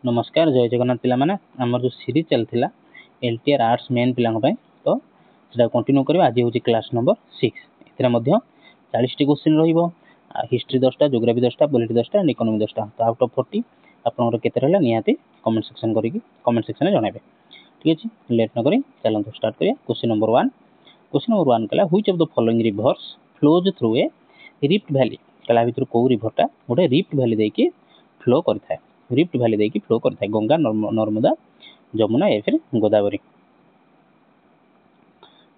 नमस्कार जय जगन्नाथ पिला माने हमर जो सीरीज चलथिला एलटीआर आर्ट्स मेन पिलांग पय तो सेटा कंटिन्यू करबा। आज होची क्लास नंबर 6। एतरा मध्य 40 टी क्वेश्चन रहिबो। हिस्ट्री 10टा, ज्योग्राफी 10टा, पॉलिटी 10टा, इकोनॉमी 10टा। तो आउट ऑफ 40 आपनकर केते रहला नियाती कमेंट सेक्शन करिकि कमेंट सेक्शन में जणाइबे। ठीक अछि, लेट न करी चलंतु स्टार्ट करिया। Question number 1। क्वेश्चन नंबर 1 कला which of the following rivers flows through a rift valley. कला भितर को रिवरटा गोटे रिफ्ट वैली देकी फ्लो करथाय। रिफ्ट वैली देकी फ्लो करथाय। गंगा, नर्मदा, जमुना या फिर गोदावरी।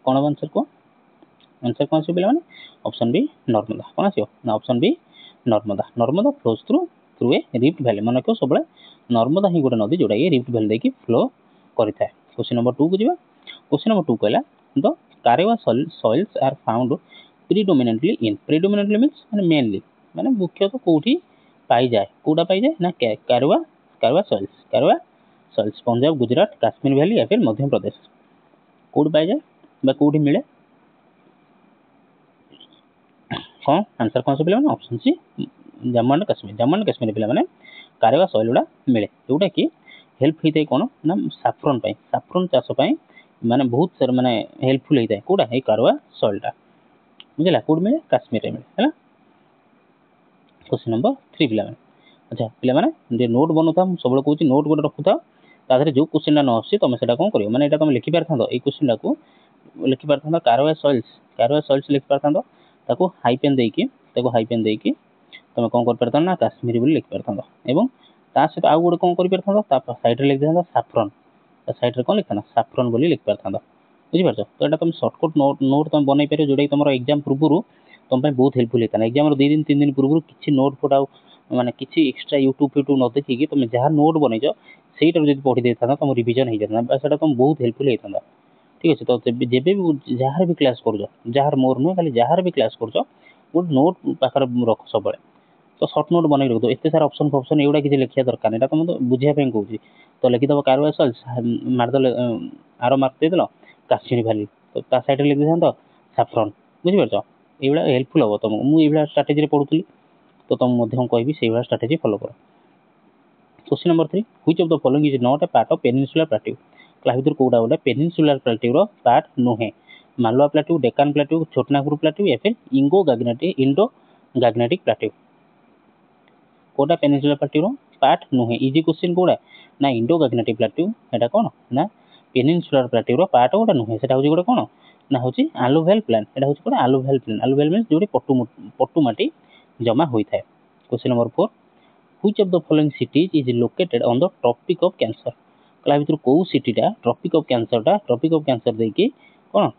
कौन आंसर को आंसर कौन से पिला माने ऑप्शन बी नर्मदा। कौन आसियो ना option B Narmada. Narmada flows through a rift valley. माने को सबले नर्मदा ही गोटे नदी जोडा ये रिफ्ट वैली देकी फ्लो करथाय। क्वेश्चन नंबर 2 को जिबा। क्वेश्चन नंबर 2 कहला the Karewa soils are found predominantly in. Predominantly means माने मेनली माने मुख्यतः कोठी पाई जाए। कोडा पाई जाए ना कारेवा सॉइल्स पंजाब, गुजरात, काश्मीर वैली या फिर मध्य प्रदेश। कोड पाई जाए बा कोठी मिले कौन आंसर कौन से पिला माने option C Jammu and Kashmir. Jammu and Kashmir पिला माने कारेवा सॉइल उडा मिले जोटा कि हेल्प होइते कोन ना साफ्रन चाष पई माने बहुत सर माने हेल्पफुल होइते कोडा ए कारेवा सॉइलटा बुझला। कोड मिले कश्मीर रे मिले हैला। क्वेश्चन नंबर 3 पिला माने अच्छा पिला माने जे नोट बनोता सबले कहूची नोट गोटे रखुता ताधरे जो क्वेश्चन न आसी तमे सेटा कोन करियो माने एटा तमे लिखि पारथांदो ए क्वेश्चन को लिखि पारथांदो कारेवा सॉइल्स लिखि पारथांदो ताको हाइपेन देकी तमे कोन कर पारथांदो ना काश्मीरी बोली लिखि पारथांदो एवं ता से आउ गोटे कोन कर पारथांदो ता साइड रे लिखि देथांदो साफ्रन। ता साइड रे कोन लिखथांदो साफ्रन बोली लिखि पारथांदो बुझि पारछो। तो एटा तमे शॉर्टकट नोट तमे बनाई पारियो जोडा तमरो एग्जाम पूर्वरु तम पे बहुत हेल्पफुल हेता। एग्जाम रो 2 दिन 3 दिन पूर्वरु किछि नोट फोटा माने किछि एक्स्ट्रा यूट्यूब न देखि कि तमे जहा नोट बनैजो सेटा जदि पढि देथाना तम रिवीजन हे जाता सेटा तम बहुत हेल्पफुल हेता। ठीक अछि, तो जेबे भी जहार भी क्लास करजो जहार मोर न खाली जहार भी क्लास करजो गुड नोट पाखर रख सबले। तो शॉर्ट नोट बनाई रख दो। एते सारा ऑप्शन एउडा किछि लिखिया दरकार नै। एटा तम तो बुझिया पे कहूची तो लिखि दबो कारेवा सॉइल्स मार दले आरो मार्क दे देलो काश्मीर वैली तो ता साइड रे लिखि देथांतो साफ्रन बुझि पारछो। एउडा हेल्पफुल हो तम मु एउडा स्ट्रेटजी रे पढुतली तो तुम मध्यम कहि सेही स्ट्रेटजी फॉलो करो। Question number 3 which of the following is not a part of peninsular plateau. क्ला भितर कोडा गोटे पेनिनसुलर प्लेट्यू रो पार्ट नुहे। Malwa plateau, Deccan plateau, Chhotanagpur plateau या फिर इंडो गैग्नेटिक प्लेट्यू। कोडा पेनिनसुलर प्लेट्यू रो पार्ट नुहे। इजी क्वेश्चन कोडा ना इंडो गैग्नेटिक प्लेट्यू एटा कोन ना पेनिनसुलर प्लेट्यू रो पार्ट गोटा नुहे। सेटा होची गोटे कोन ना होची आलुवेल प्लेन। एटा होची कोन आलुवेल प्लेन। आलुवेल मींस जोडी पट्टू माटी जमा होई थाए। Question number 4 which of the following cities is located on the Tropic of Cancer. कला भितर को सिटीटा ट्रॉपिक ऑफ कैंसर देकी कोन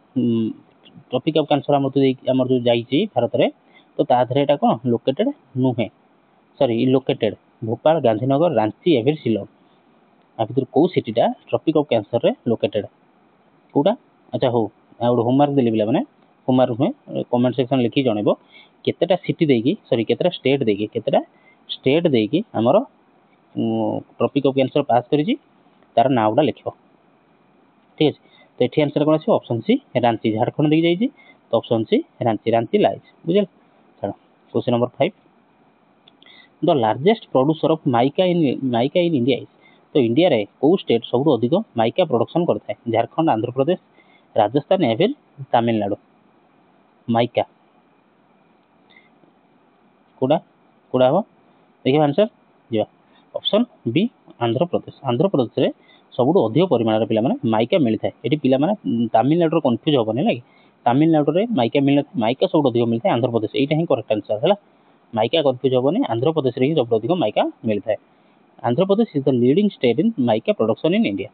ट्रॉपिक ऑफ कैंसर हमर जो जाईची भारत रे तो ता धरे एटा कोन लोकेटेड नुहे सॉरी लोकेटेड भोपाल, गांधीनगर, रांची या फिर शिलोंग। आ भितर को सिटीटा ट्रॉपिक ऑफ कैंसर रे लोकेटेड कोडा अच्छा हो आ होमवर्क देली बिला माने होमवर्क में कमेंट सेक्शन लिखि जणेबो केतेटा सिटी देकी सॉरी केतेटा स्टेट देकी हमरो ट्रॉपिक ऑफ कैंसर पास करिछि तार नाउडा लिखिबो। ठीक अछि, तो एठी आंसर कोन अछि ऑप्शन सी रांची। झारखंड देकी जाईछि तो ऑप्शन सी रांची लाइज बुझल। चलो question number 5 the largest producer of mica in India is. तो इंडिया रे को स्टेट सबु अधिक माइका प्रोडक्शन करथाय। झारखंड, आंध्र प्रदेश, राजस्थान या फिर तमिलनाडु। माइका कोडा हो देखिए आंसर जा ऑप्शन बी आंध्र प्रदेश। आंध्र प्रदेश रे सबुठु अधिक परिमाण रे पिला माने माइका मिलि थाए। एठी पिला माने तमिलनाडु रो कंफ्यूज होबनी लागी तमिलनाडु रे माइका मिलि माइका सबुठु अधिक मिलि थाए आंध्र प्रदेश। एटा ही करेक्ट आंसर हैला। माइका कंफ्यूज होबनी आंध्र प्रदेश रे ही सबुठु अधिक माइका मिलि थाए। Andhra Pradesh is the leading state in mica production in India.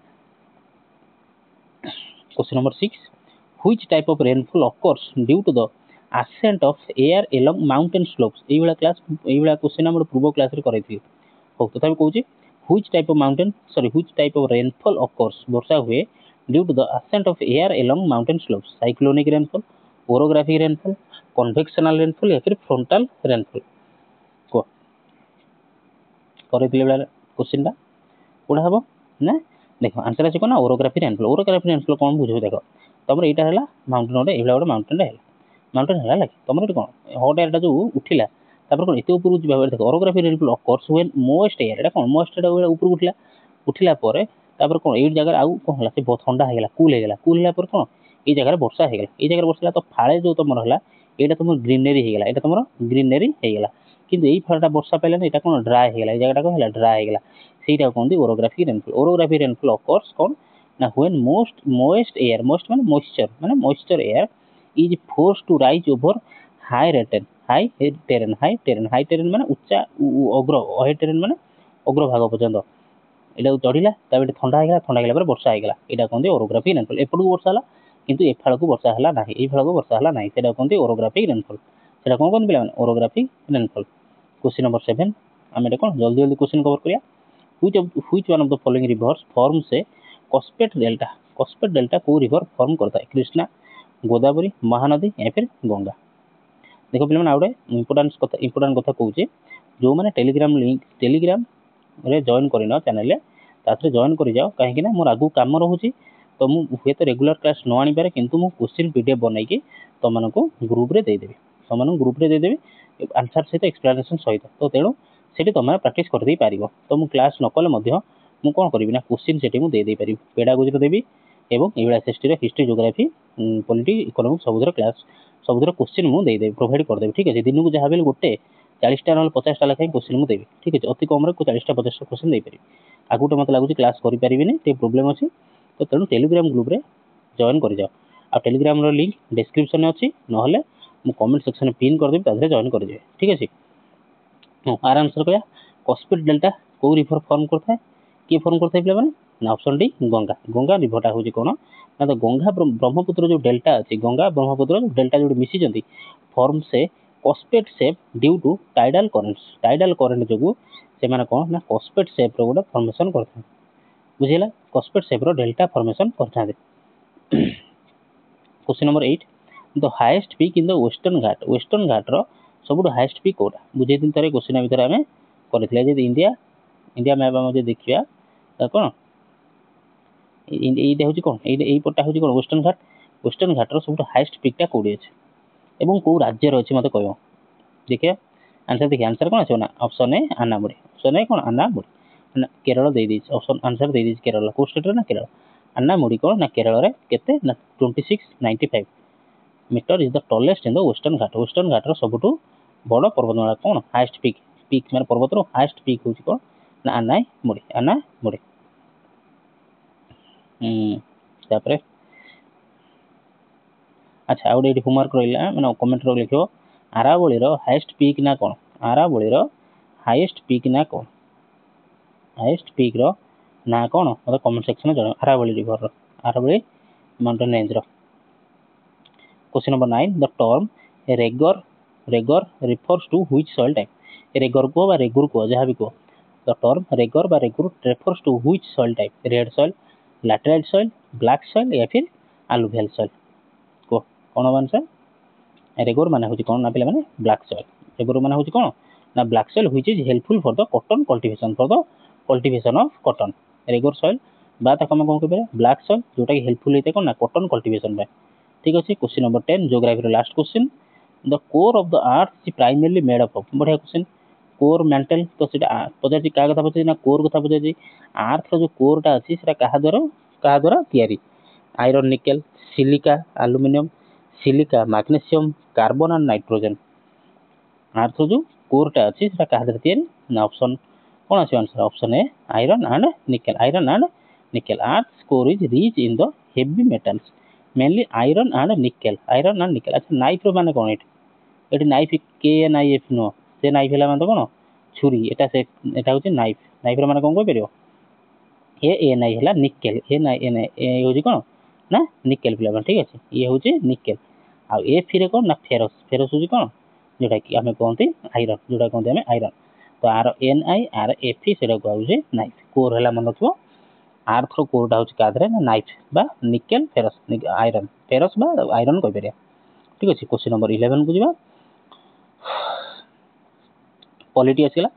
Question number 6 which type of rainfall occurs due to the ascent of air along mountain slopes। एई वाला क्वेश्चन हमर पूर्व क्लास रे करैथि हो तथा कहूची which type of rainfall occurs वर्षा हुए due to the ascent of air along mountain slopes। Cyclonic rainfall, orographic rainfall, convectional rainfall या फिर फ्रंटल रेनफॉल को करैथि वाला क्वेश्चन दा कोडा हबो ना देखो आंसर अछि कोना ओरोग्राफिक रेनफॉल कोन बुझो देखो तमर एटा हला माउंटेन ओडे एला ओडे माउंटेन है माउंटेन है लाइक तुम कौन हट एयर जो उठिला तापर कोन एते ऊपर जिबा बेले देखो orography rainfall occurs when most air एटा कोन मोस्ट एटा ऊपर उठिला परे तापर कोन एई जगह आउ कोन हला से बहुत ठंडा हे गेला कूल होला पर कोन एई जगह वर्षा हे गेला एई जगह वर्षा तो फाळे जो तमर हला एटा तमर ग्रीनरी हे गेला एटा तमर ग्रीनरी हे गेला किंतु एई फाळटा वर्षा पाइला ना एटा कोन ड्राई हे गेला एई जगहटा कोन हला ड्राई हे गेला सेटा कोन ओरोग्राफी रेनफॉल ऑकर्स कोन ना व्हेन मोस्ट एयर मोस्ट माने moisture air is force to rise over high terrain माने उच्चा अग्र हाई टेरेन माने अग्र भाग पर्यंत एटा चढ़िला ताबे ठंडा हे गेला पर वर्षा हे गेला एटा कोन ओरोग्राफी रेनफॉल एपडू वर्षा हला किंतु एफाळ को वर्षा हला नाही एई फाळ को वर्षा हला नाही सेटा कोन ओरोग्राफी रेनफॉल सेटा कोन कोन पिला माने ओरोग्राफी रेनफॉल क्वेश्चन नंबर 7 हम एटा कोन जल्दी जल्दी क्वेश्चन कवर करिया which one of the following reverse form से कॉस्पेट डेल्टा को रिवर फॉर्म करता है कृष्णा गोदावरी महानदी या फिर गंगा देखो पे आउटे इंपोर्टाट कथा कहूँ जो मैंने टेलीग्राम रे जॉइन करना चैनल ताथे जॉइन कर जाओ कहीं मोर आगू कम रोचे तो मुझे तो रेगुलर क्लास न आनी पारे किंतु मु क्वेश्चन पीडीएफ बनईकी तुमको ग्रुप रे देदेवी ग्रुप रे देदेवी आंसर सहित एक्सप्लेनेशन सहित तो तेणु से तुम प्राक्ट कर दे पार तो मुझे क्लास न कले मुझे कौन करी ना क्वेश्चन से मुझे पारि पेडागोजी देवी एवं SST history geography polity economic सबुधर क्लास सबुधर क्वेश्चन मुझे प्रोवाइड करदेवी ठीक है दिन को जहाँ भी गोटे 40टा ना 50टा लेखाएं क्वेश्चन मुझे देवी ठीक है अति कम 40टा 50टा क्वेश्चन देपारी आगुटे मत लगुच क्लास करें प्रोब्लेम अच्छी तो तेणु टेलीग्राम ग्रुप रे जॉइन कर जाओ आ टेलीग्राम लिंक डिस्क्रिप्शन में अच्छी ना कमेंट सेक्शन में पिन करदेवी तादे जॉइन कर जाए ठीक अच्छे आर आंसर कह कॉस्पेट डेल्टा कौ रिवर फॉर्म करता है किए फॉर्म करता है पे ऑप्शन डी गंगा गंगा रिवरटा हूँ कौन ना तो गंगा ब्रह्मपुत्र जो डेल्टा अच्छी गंगा ब्रह्मपुत्र डेल्टा जो मिशीचंती फॉर्म से cuspate shape due to tidal current जो से कौन ना कॉस्पेट शेप रो गोटे फॉर्मेशन करते बुझेगा कॉस्पेट शेप रो डेल्टा फॉर्मेशन करते question number 8 the highest peak in the Western Ghat रो सब हाईएस्ट पीक कोटा बुझे दिन थे क्वेश्चन भितर आम कर इंडिया मैप आम देखा कौन ये हूँ कौन यहीपटा हूँ कौन वेस्टर्न घाटर सब हाईएस्ट पीकटा कौटी अच्छे और कौ राज्य अच्छे मत कह देखिए आंसर कौन आसो ना option A Anamudi option A कौन आनामुड़ी केरल दे दी ऑप्शन आंसर दे दी केरल कौ स्टेट ना केरल आनामुड़ी कौन ना केरल रे केते ना 2695 metre is the tallest in the Western घाटर सबुठ बड़ पर्वतमाला कौन हाईएस्ट पीक माने पर्वतर हाईएस्ट पीक हूँ कौन ना आनामुड़ी तापर अच्छा आ गए होमवर्क रहा मैंने कमेंट लिख आरावली हाईएस्ट पीक ना कौन आरावली हाईएस्ट पीक ना कौन हाईएस्ट पीक ना कौन मतलब कमेंट सेक्शन में जन Aravali river Aravali mountain range question number 9 the term regur refers to which soil type regur को रेगुर को जहाँ भी कह the term regur regur refers to which soil type red soil laterite soil black soil या फिर आलुवियल soil को कौन हम आंसर रेगोर माने होची कौन ना पिला माने ब्लैक सॉइल रेगोर माने होची कौन ना black soil which is helpful for the cultivation of cotton regur soil बा तक हम कौन कहबे ब्लैक सॉइल जोटा कि हेल्पफुल होते कौन ना कॉटन कल्टीवेशन में ठीक अच्छे question number 10 geography last question the core of the earth is primarily made up of बढ़िया क्वेश्चन कोर मेंटल तो सीटा पचार क्या कथा पचार ना कोर कथा पचार अर्थ जो कोरटा अच्छी क्या द्वारा तैयारी iron nickel silica aluminium silica magnesium carbon and nitrogen earth जो कोरटा अच्छी क्या द्वारा तैयारी ना ऑप्शन कौन आस answer option A iron and nickel earth core is rich in the heavy metals mainly iron and nickel अच्छा नाइफ रो माने कौन ये नाइफ KNIF नुह से नाइफ है मतलब कौन छुरी एटा हूँ नाइफ रो माने कौन कह पार ANI है निकेल हूँ कौन ना निकेल पिला ठीक अच्छे ये हूँ निकेल आ फिर कौन ना फेरस हूँ कौन जोटा कि आम कहते आयरन जोटा कहते हैं आयरन तो आर NI आर FE से कहे नाइफ कोर है मन रखो आर्थ रो कोरटा हूँ क्या ना नाइफ बा निकेल फेरस आयरन फेरस बा आयरन कह पार ठीक अच्छे क्वेश्चन नंबर 11 को जी पॉलिटी आसला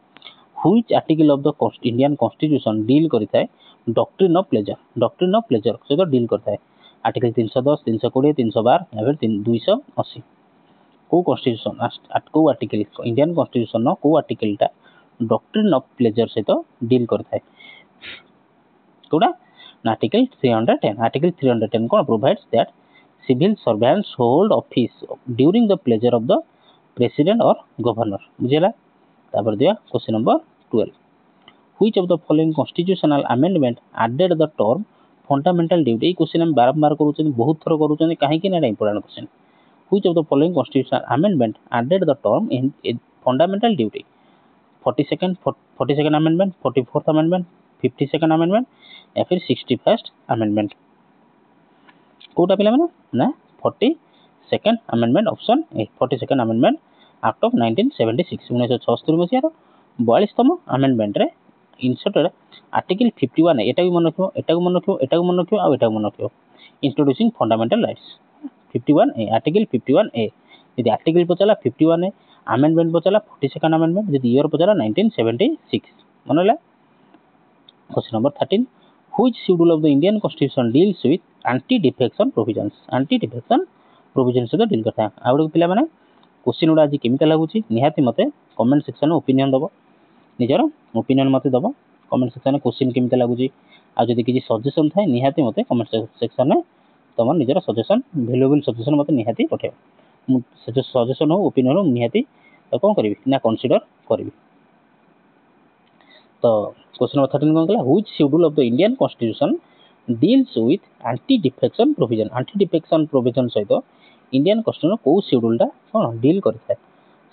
which article of the Indian constitution deal करता है डॉक्ट्रिन ऑफ प्लेजर सहित डील करता है आर्टिकल 310 320 312 या फिर 280 को कॉन्स्टिट्यूशन को आर्टिकल इंडियन कॉन्स्टिट्यूशन को आर्टिकलटा डॉक्ट्रिन ऑफ प्लेजर सहित डील करथाय कोडा आर्टिकल 310 कोन provides that civil servants hold office during the pleasure of the president और गवर्नर बुझेला तापर दिया question number 12 which of the following constitutional amendment added the term fundamental duty question हम बारंबार करूछन बहुत थरो करूछन काहे कि ना important question which of the following constitutional amendment added the term in fundamental duty 42nd amendment 44th amendment 52nd amendment या फिर 61st अमेंडमेंट कोटा पिला माने ना 42nd amendment option A 42nd amendment act of 1976 1976 मसिया 42तम अमेंडमेंट रे inserted article 51 एटा भी मन रखियो एटा को मन रखियो एटा को मन रखियो आ एटा को मन रखियो इंट्रोड्यूसिंग फंडामेंटल राइट्स 51 ए आर्टिकल 51 ए यदि आर्टिकल पचला 51 ए अमेंडमेंट पचला 42nd अमेंडमेंट यदि ईयर पचला 1976 मनला question number 13 which schedule of the Indian constitution deals with anti defection provisions से डील करता है आउड पिला माने क्वेश्चन उडा आज केमिता लागुची निहाती मते कमेंट सेक्शन में ओपिनियन दबो निजर ओपिनियन मते दबो कमेंट सेक्शन में क्वेश्चन केमिता लागुची आ जदि किछि सजेशन थाए निहाती मते कमेंट सेक्शन में तमन निजर सजेशन वैल्यूएबल सजेशन मते निहाती पठेयो मु सजेशन हो ओपिनियन हो निहाती तो कोन करबी ना कंसीडर करबी तो क्वेश्चन नंबर 13 कोन कला which schedule of the Indian constitution deals with anti defection provision सहित इंडियन कॉन्स्टिट्यूशन को शेड्यूल टा कोन डील करथाय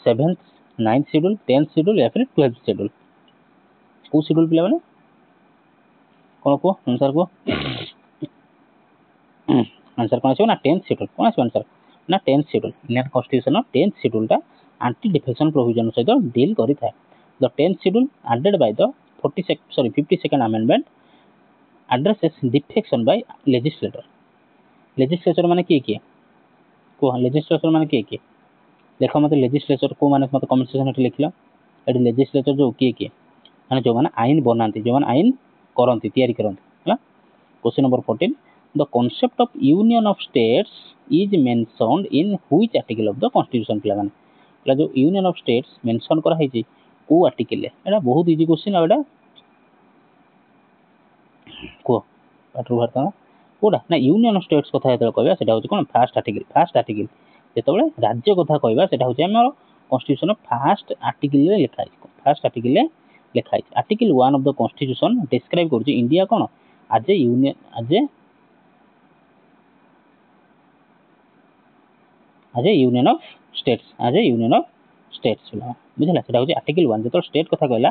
7th 9th schedule 10th schedule या फिर 12th शेड्यूल को शेड्यूल पिला माने कोन को आंसर को आंसर कोन आछो ना 10th शेड्यूल कोन आछो आंसर ना 10th schedule Indian constitution 10th schedule टा एंटी डिफेक्शन प्रोविजन सहित डील करथाय the 10th schedule added by the 52nd amendment addresses defection by legislator माने किए को लेजिस्लेचर माने किए देखो मते लेजिस्लेचर को माने मते कमेंट सेक्शन में लिखिलो एडी लेजिस्लेचर जो किए माने जो माने आईन बनांती जो माने आईन करंती तयारी करंती हला question number 14 the concept of union of states is mentioned in which article of the constitution पिला माने ला जो यूनियन ऑफ स्टेट्स मेंशन करा है जी को आर्टिकल ले एडा बहुत इजी क्वेश्चन आबडा को पाठर भारत कोडा ना यूनियन ऑफ स्टेट्स कथा हेतल कहबा सेटा होची कोन फर्स्ट आर्टिकल जेतबळे राज्य कथा कहबा सेटा होची हमर कॉन्स्टिट्यूशन फर्स्ट आर्टिकल ले लिखा है article 1 of the constitution describe करची इंडिया कोन आज ए यूनियन आज ए यूनियन ऑफ स्टेट्स बुझला सेटा होची आर्टिकल 1 जेतो स्टेट कथा कहला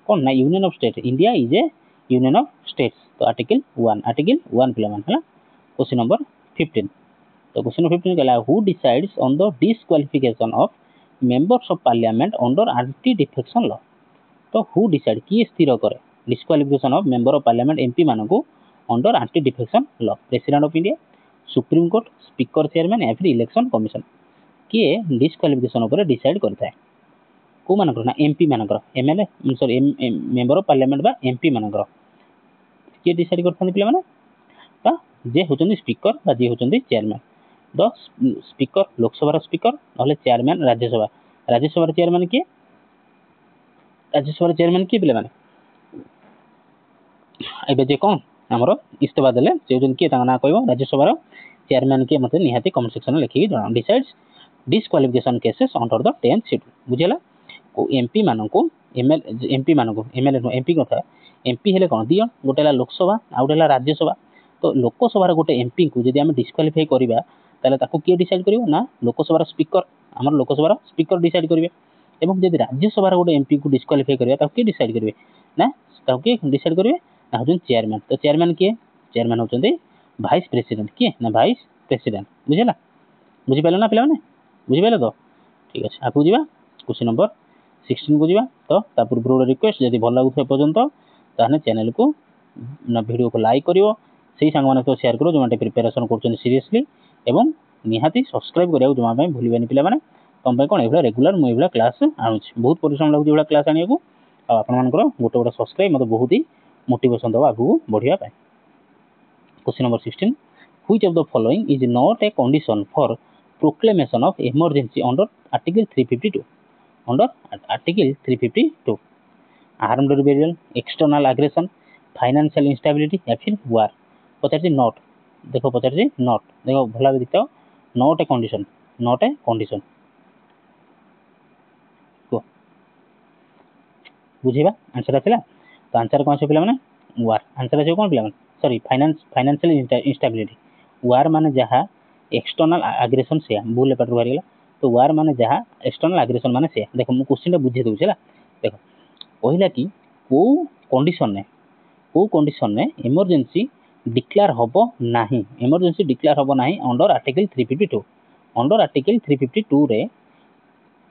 कोन ना union of state India is A union of states तो आर्टिकल 1 पिला मान हला क्वेश्चन नंबर 15 तो क्वेश्चन नंबर 15 कहला who decides on the disqualification of members of parliament under anti defection law तो हु डिसाइड की स्थिर करे disqualification of member of parliament MP मानकू under anti defection law president of India supreme court speaker chairman या फिर election commission किए disqualification ऊपर decide करता है को मानकर ना एमपी मानकर MLA sorry member of parliament बा एमपी मानकर किए डिसाइड करथान पिला माने ता जे होचंदी स्पीकर बा जे होचंदी chairman the speaker Lok Sabha speaker नले चेयरमैन राज्यसभा चेयरमैन के पिला माने एबे जे कोन हमरो इस्तीफा देले जे जन के ता ना कहबो राज्यसभा चेयरमैन के मते निहाती कमेंट सेक्शन में लिखि जणा decides disqualification cases under the 10th schedule बुझेला को एमपी माननको एमएलए एमपी कथा एमपी हेले कोन दियो गोटेला लोकसभा आउडेला राज्यसभा तो लोकसभा गोटे एमपी को जदि हम डिस्क्वालिफाई करबा ताले ताको के डिसाइड करिवो ना लोकसभा स्पीकर हमर लोकसभा स्पीकर डिसाइड करिवे एवं जदि राज्यसभा गोटे एमपी को डिस्क्वालिफाई करबा ताको के डिसाइड करिवे ना ताको के डिसाइड करिवे ना होजन चेयरमैन तो चेयरमैन के चेयरमैन होचंदी वाइस प्रेसिडेंट के ना वाइस प्रेसिडेंट बुझेला बुझि पालो ना पिला माने बुझि पालो तो ठीक अछि आकु जीवा क्वेश्चन नंबर 16 को जीवा तो ता पूर्व रिक्वेस्ट जदि भल लागु पर्यंत ताने चैनल को ना वीडियो को लाइक करियो सेही संग माने तो शेयर करो जो माने प्रिपरेशन करछन सीरियसली एवं निहाती सब्सक्राइब करियो जो माने भूलिबेनी पिला माने तम पे कोन एबला रेगुलर मु एबला क्लास आनुछ बहुत परिश्रम लागु एबला क्लास आनियाको आ आपण मानकर गोटे गोटे सब्सक्राइब मते बहुत ही मोटिवेशन दवा आगु बढ़िया पाए question number 16 which of the following is not a condition for proclamation of emergency under Article 352. Under Article 352, armed rebellion, external aggression, financial instability या फिर war. पचार नॉट देखो पचार नॉट देखो भला भी दिखता not a condition not a condition को बुझेगा answer आसला तो आंसर कौन से पिला माने वार आंसर आसे कौन पिला माने सॉरी फाइनेंशियल इंस्टेबिलिटी वार माने जहाँ एक्सटर्नल आग्रेसन से भूल पाठ बाहरी गला तो वार माने जहाँ एक्सटर्नल आग्रेसन माने से देखो मु क्वेश्चन टा बुझे दउछ देखो कहला कि को कंडीशन ने इमरजेंसी डिक्लेयर हबो नाही इमरजेंसी डिक्लेयर हबो नाही अंडर आर्टिकल 352 अंडर आर्टिकल 352 रे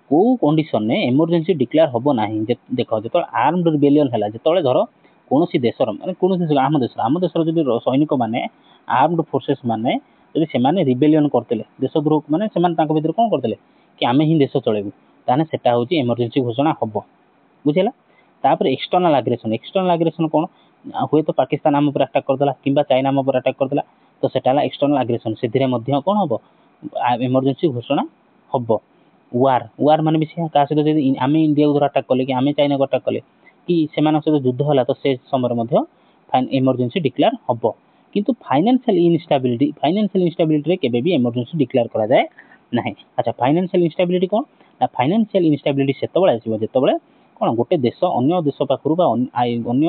को कंडीशन ने इमरजेंसी डिक्लेयर हबो नाही देखो जतो आर्म्ड रिबेलियन हला जतो धरो कोनोसी देशर माने कोनोसी आम देशर जदि सैनिक माने आर्म्ड फोर्सेस माने जदि से माने रिबेलियन करतले देशद्रोह माने से माने ताको भीतर कोन करतले कि आमे ही देश चलेबु ताने सेटा होची इमरजेंसी घोषणा हबो बुझेला तापर एक्सटर्नल आग्रेसन कोन हुए तो पाकिस्तान आम पर अटैक करदेला किंबा चाइना आम पर अटैक करदेला तो सेटा ला एक्सटर्नल आग्रेसन से धीरे मध्य कोन हबो इमरजेंसी घोषणा हबो वार माने भी का सहित जदि आमे इंडिया को अटैक कले कि आमे चाइना को अटैक कले कि सेमान सहित युद्ध होला तो से समय मध्य इमरजेंसी डिक्लेयर हबो किंतु फाइनेंशियल इनस्टेबिलिटी रे केबे भी इमरजेंसी डिक्लेयर करा जाय नाही अच्छा फाइनेंशियल इनस्टेबिलिटी कोन ना फाइनेंशियल इनस्टेबिलिटी सेतबेले आसीबो जेतबेले कोन गोटे देश अन्य देश पाखरु बा अन्य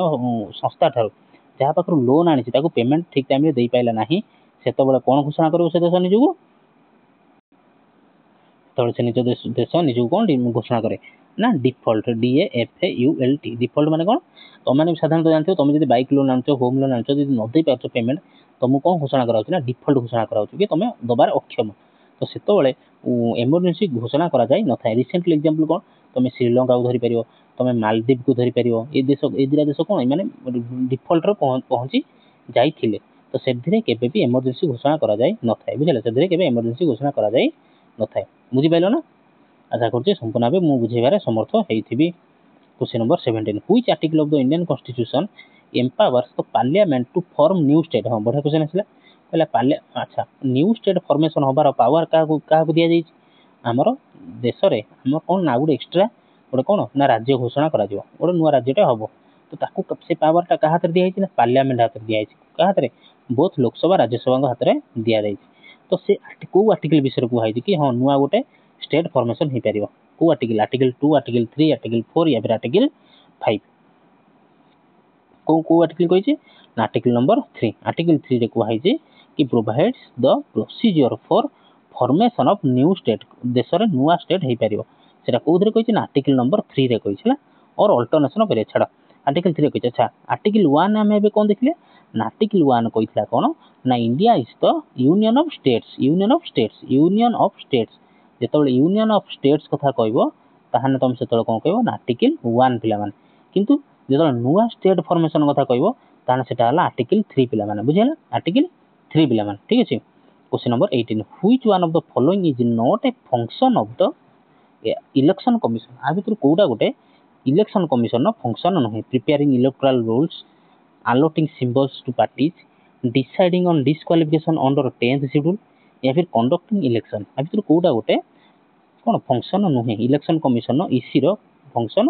संस्था ठारू जहाँ पाखरु लोन आनी ताको पेमेंट ठीक टाइम रे देई पाइला नाही सेतबेले कोन घोषणा करबो से देश निजुगु तबे से निज देश निजुगु कोन घोषणा करे ना डिफॉल्ट DAFAULT डिफॉल्ट माने कोन तो माने साधारणतः जानथो तुम जदि बाइक लोन आनछो होम लोन आनछो जदि न देई पाछो पेमेंट तुमको कोन घोषणा करा ना डिफॉल्ट घोषणा करा कि तुम दबार अक्षम तो सेतबेले इमरजेंसी घोषणा करा जाय न थाय रिसेंटली एग्जांपल कोन तुम श्रीलंका को धरि परियो तुम मालदीव को धरि परियो ए दिरा देश कोन माने डिफॉल्ट रो पहुंची जाइथिले तो से धीरे केबे भी इमरजेंसी घोषणा करा जाय न थाय बुझले से धीरे केबे इमरजेंसी घोषणा करा जाय न थाय बुझि पाइलो ना आशा करछि संपूर्ण भाबे मु बुझेबारे समर्थ हेइथिबी question number 17 which article of the Indian constitution empowers the parliament to form new state हां बढा क्वेश्चन आसला पहले अच्छा न्यू स्टेट फॉर्मेशन होबार पावर का दिया जाय हमर देश रे हम कोन ना गुड एक्स्ट्रा गोटे कोन ना राज्य घोषणा करा जिवो गोटे नुवा राज्यटा हबो तो ताकू से पावर टा का हाथ रे दिया जाय ना पार्लियामेंट हाथ रे दिया जाय का हाथ रे बोथ लोकसभा राज्यसभा हाथ रे दिया जाय तो से को आर्टिकल विषय को हाय कि हां नुवा गोटे स्टेट फॉर्मेशन ही परिबो को आर्टिकल 2 आर्टिकल 3 आर्टिकल 4 या फिर आर्टिकल 5 को आर्टिकल कहि छै ना आर्टिकल नंबर 3 आर्टिकल 3 रे को हाय छै कि provides the procedure for formation of new state देश रे नुवा स्टेट हे परिबो सेटा कोधरे कहि छै ना आर्टिकल नंबर 3 रे कहि छला और अल्टरनेशन करे छडा आर्टिकल 3 कहि अच्छा आर्टिकल 1 हम एबे कोन देखले ना आर्टिकल 1 कहितला कोन ना India is the union of states जेतबेले यूनियन ऑफ स्टेट्स कथा कहबो ताहाने तुम सेतबेले कोन कहबो ना आर्टिकल 1 पिला माने किंतु जेतबेले नुवा स्टेट फॉर्मेशन कथा कहबो ताहाने सेटा हला आर्टिकल 3 पिला माने बुझियला आर्टिकल 3 पिला माने ठीक अछि question number 18 which one of the following is not a function of the election commission आ भितर कोडा गोटे इलेक्शन कमिशन नो फंक्शन नहे preparing electoral rules allotting symbols to parties, deciding on disqualification under 10th schedule या फिर conducting election आ भितर कोडा गोटे कोन फंक्शन नहे इलेक्शन कमिशन नो इसी रो फंक्शन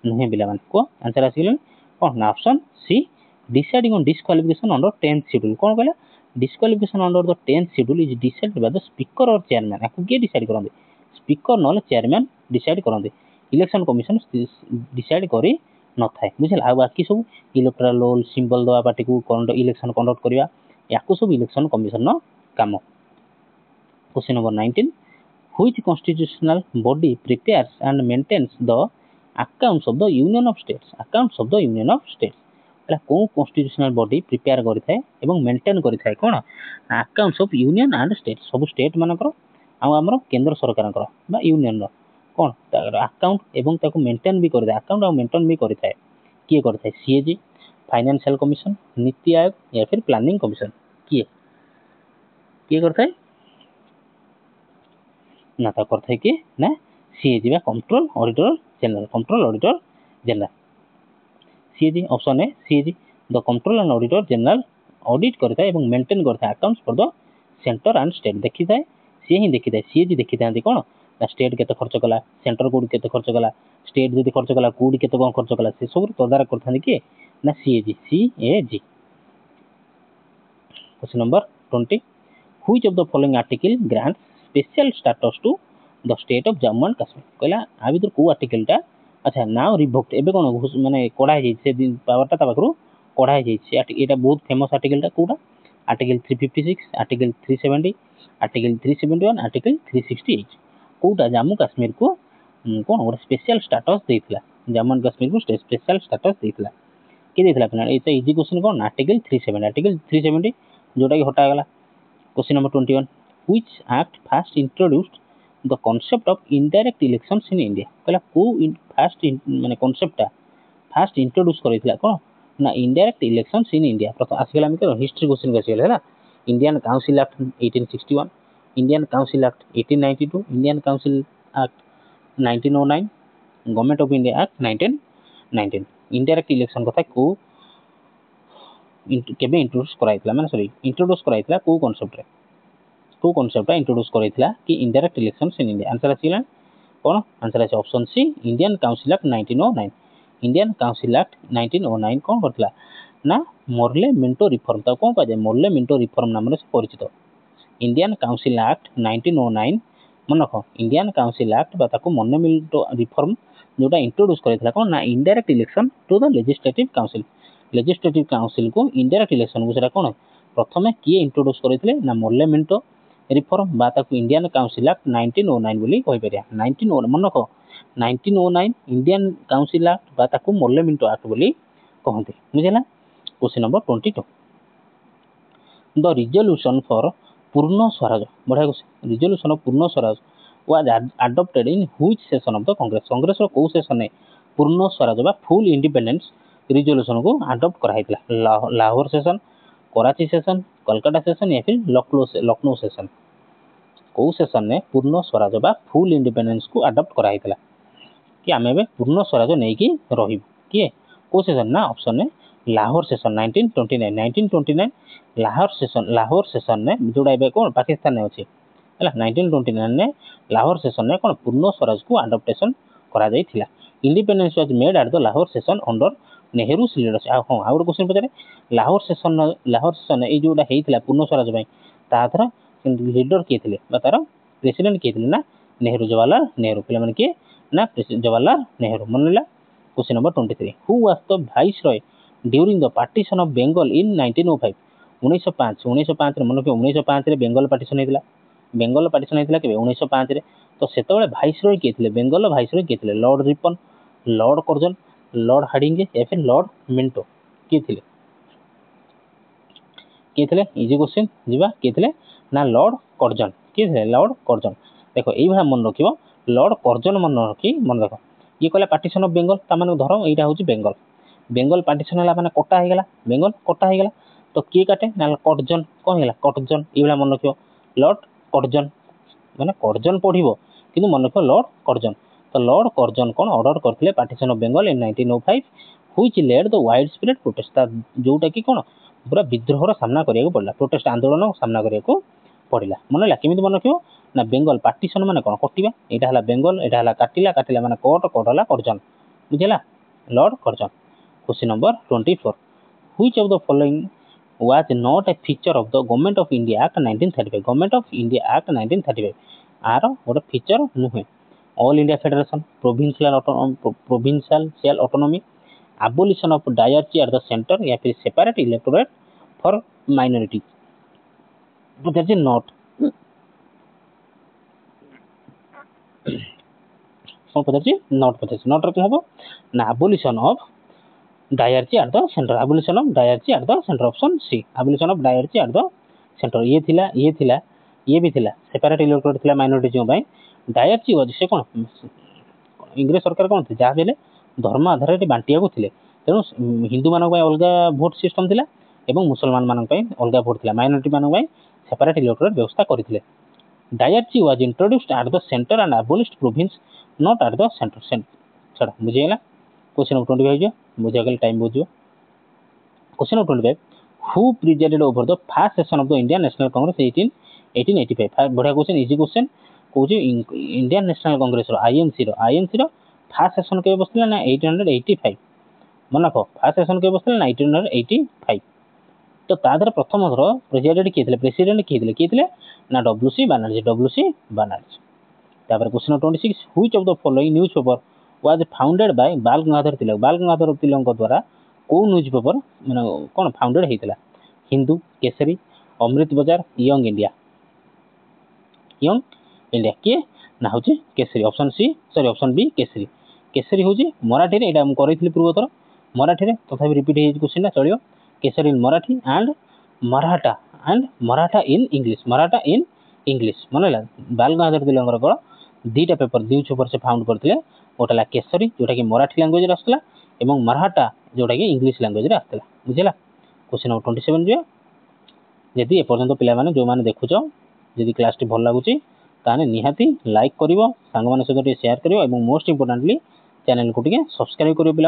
नहे बिला मान को आंसर आसिगले कोन option C deciding on disqualification under 10th schedule कोन कहला disqualification under the 10th schedule is decided by the speaker or chairman आकु के डिसाइड करंदे स्पीकर नले चेयरमैन डिसाइड करंदे इलेक्शन कमिशन डिसाइड करी न थाए बुझल आ बाकी सब इलेक्टोरल रोल सिंबल दवा पार्टी को इलेक्शन कंडक्ट करबा याकु सब इलेक्शन कमिशन न काम question number 19 which constitutional body prepares and maintains the accounts of the union of states एला को कॉन्स्टिट्यूशनल बॉडी प्रिपेयर करि थाए एवं मेंटेन करि थाए कोन accounts of union and state सब स्टेट मानकर आ हमर केंद्र सरकार कर बा यूनियन रो कोन तार अकाउंट एवं ताको मेंटेन भी कर दे अकाउंट और मेंटेन भी करि थाए किए कर थाए CAG financial commission NITI Aayog या फिर प्लानिंग कमीशन किए कर थाए ना ता कर थाए कि ना सीएजी बा control auditor general CAG option है CAG the control and auditor general audit करता है एवं मेंटेन करता है accounts for the centre and state देखि थाए सी ही देखी था सी जी देखी था कौन ना स्टेट केते खर्च कला सेंटर कोड केते खर्च कला स्टेट जदि खर्च कला कोड केते कोन खर्च कला से सब तदारख करथांदी कि ना CAG question number 20 which of the following article grants special status to the state of Jammu and Kashmir कहला आ भीतर को आर्टिकल टा अच्छा नाउ रिवोक्ड एबे कोन माने कोडा हे से पावर टा पाखरु कोडा हे से एटा बहुत फेमस आर्टिकल टा कोडा आर्टिकल 356 आर्टिकल 370 आर्टिकल 371 आर्टिकल 368 कोडा जम्मू कश्मीर को कोन और स्पेशल स्टेटस देथिला जम्मू एंड कश्मीर को स्पेशल स्टेटस देथिला के देथिला पिना एटा इजी क्वेश्चन कोन आर्टिकल 37 आर्टिकल 370 जोटा कि हटा गला question number 21 which act first introduced the concept of indirect elections in India कहला को फर्स्ट माने कांसेप्ट टा फर्स्ट इंट्रोड्यूस करैथिला कोन ना इनडायरेक्ट इलेक्शंस इन इंडिया प्रथम आसीगला हम के हिस्ट्री क्वेश्चन के आसीगला हैला Indian council act 1861 Indian council act 1892 Indian council act 1909 government of India act 1919 indirect election कथा को केबे इंट्रोड्यूस कराइथिला माने सॉरी इंट्रोड्यूस कराइथिला को कांसेप्ट इंट्रोड्यूस कराइथिला कि indirect elections in India answer आसीला कोन आंसर আছে option C Indian council act 1909 Indian council act 1909 कोन करथिला ना मोरले मिंटो रिफॉर्म ता कोन कह जाय मोरले मिंटो रिफॉर्म नाम से परिचित इंडियन काउंसिल एक्ट 1909 मन रख इंडियन काउंसिल एक्ट बा ताको मोरले मिंटो रिफॉर्म जोटा इंट्रोड्यूस करथिला कोन ना indirect election to the legislative council को इनडायरेक्ट इलेक्शन को सेटा कोन प्रथमे किए इंट्रोड्यूस करथिले ना मोरले मिंटो रिफॉर्म बा ताको इंडियन काउंसिल एक्ट 1909 बोली कहि परिया 1909 मन रख 1909 इंडियन काउंसिल एक्ट बा ताको मोरले मिंटो एक्ट बोली कहते बुझला question number 22 the resolution for Purna Swaraj बढ़िया question resolution of Purna Swaraj was adopted in which session of the Congress रो को सेशन ने पूर्ण स्वराज बा फुल इंडिपेंडेंस रिजोल्यूशन को अडॉप्ट कराइतला Lahore session Karachi session Kolkata session या फिर लखनऊ सेशन को सेशन ने पूर्ण स्वराज बा फुल इंडिपेंडेंस को अडॉप्ट कराइतला कि आमे बे पूर्ण स्वराज नै कि रहिब कि को सेशन ना ऑप्शन ने लाहौर सेशन 1929 लाहौर सेशन ने जोड़ा एबे कोन पाकिस्तान ने अछि हला 1929 ने लाहौर सेशन ने कोन पूर्ण स्वराज को अडॉप्टेशन करा जाइथिला independence was made at the Lahore session under Nehru leadership हां आ और क्वेश्चन पचारे लाहौर सेशन ए जोड़ा हेइथिला पूर्ण स्वराज भाई ताथरा लीडर के थिले बा तार प्रेसिडेंट के थिले ना नेहरू जवाहरलाल नेहरू पिला माने के ना जवाहरलाल नेहरू मनला question number 23 who was the viceroy during the partition of Bengal in 1905 1905 रे मन के 1905 रे बंगाल पार्टीशन हेतिला के 1905 रे तो सेतबेले वाइसरॉय के थिले बंगाल वाइसरॉय के थिले Lord Ripon Lord Curzon Lord Hardinge या फिर लॉर्ड मिंटो के थिले इजी क्वेश्चन जीवा के थिले ना लॉर्ड कर्जन के थिले लॉर्ड कर्जन देखो एई भा मन रखिबो लॉर्ड कर्जन मन रखी मन देखो ये कहला पार्टीशन ऑफ बंगाल ता माने धरो एटा होची बंगाल पार्टीशन हला माने कटा हे गेला बंगाल कटा हे गेला तो के काटे ना कर्जन कोन हेला कर्जन एई भा मन रखिबो लॉर्ड कर्जन माने कर्जन पढिबो किंतु मन रखिबो लॉर्ड कर्जन तो लॉर्ड कर्जन कोन ऑर्डर करथिले partition of Bengal in 1905 which led the wide spread protest जोटा कि कोन पूरा विद्रोहर सामना करिया पड़ला प्रोटेस्ट आंदोलन सामना करिया पड़ला मन ला केमिति मन रखिबो ना बंगाल पार्टीशन माने कोन कटिबा एटा हला बंगाल एटा हला काटिला माने कोट हला कर्जन बुझिला Lord Curzon question number 24 which of the following was not a feature of the Government of India Act 1935 Government of India Act 1935 आरो गोटे फीचर नुहे all India federation provincial autonomy abolition of diarchy at the center या फिर separate electorate for minority that is not कौन पचार not रखना हम ना abolition of diarchy at the center abolition of diarchy at the center option C abolition of diarchy at the center ये भी थिला separate electorate थिला माइनॉरिटी जो भाई डायरची वाज से कोन इंग्लिश सरकार कोन थे जा बेले धर्म आधार रे बांटिया को थिले तेनु हिंदू मानक भाई अलगा वोट सिस्टम थिला एवं मुसलमान मानक भाई अलगा वोट थिला माइनॉरिटी मानक भाई सेपरेट इलेक्टोरेट व्यवस्था करथिले dyarchy was introduced at the centre and abolished province not at the centre छड़ा बुझियला क्वेश्चन नंबर 25 बुझिया गल टाइम बुझियो question number 25 who presided over the first session of the Indian National Congress 1885 बढ़िया क्वेश्चन इजी क्वेश्चन कौन Indian National Congress INC रो first session के बसला ना 1885 मन रख फर्स्ट सेशन के बसला ना 1885 तो तादर प्रथम थर प्रेसिडेंट किए थे ना डब्ल्यूसी बनर्जी तापर question 26 which of the following news paper was founded by बाल गंगाधर तिलक द्वारा को न्यूज पेपर माने कौन फाउंडेड होता हिंदू केसरी अमृत बाजार यंग इंडिया किए ना हूँ केसरी ऑप्शन बी केसरी हूँ मराठी रे एटा करी पूर्वतर मराठी रे तथा रिपीट हो क्वेश्चन चलो Kesari in Marathi and Maratha in English मन है बाल गंगाधर तिलक दुईटा पेपर न्यूज पेपर से फाउंड करते गोटे केसरी जोटा कि मराठी लैंग्वेज आसला और मराठा जोटा कि इंग्लिश लैंग्वेज आसला बुझेगा क्वेश्चन नंबर 27 जो जदि एपर्यंत पे जो मैंने देखुच जदि क्लास टी भल लगुच ताने निहाती लाइक कर सांग मान सहित शेयर कर मोस्ट इंपोर्टेंटली चैनल को सब्सक्राइब कर पे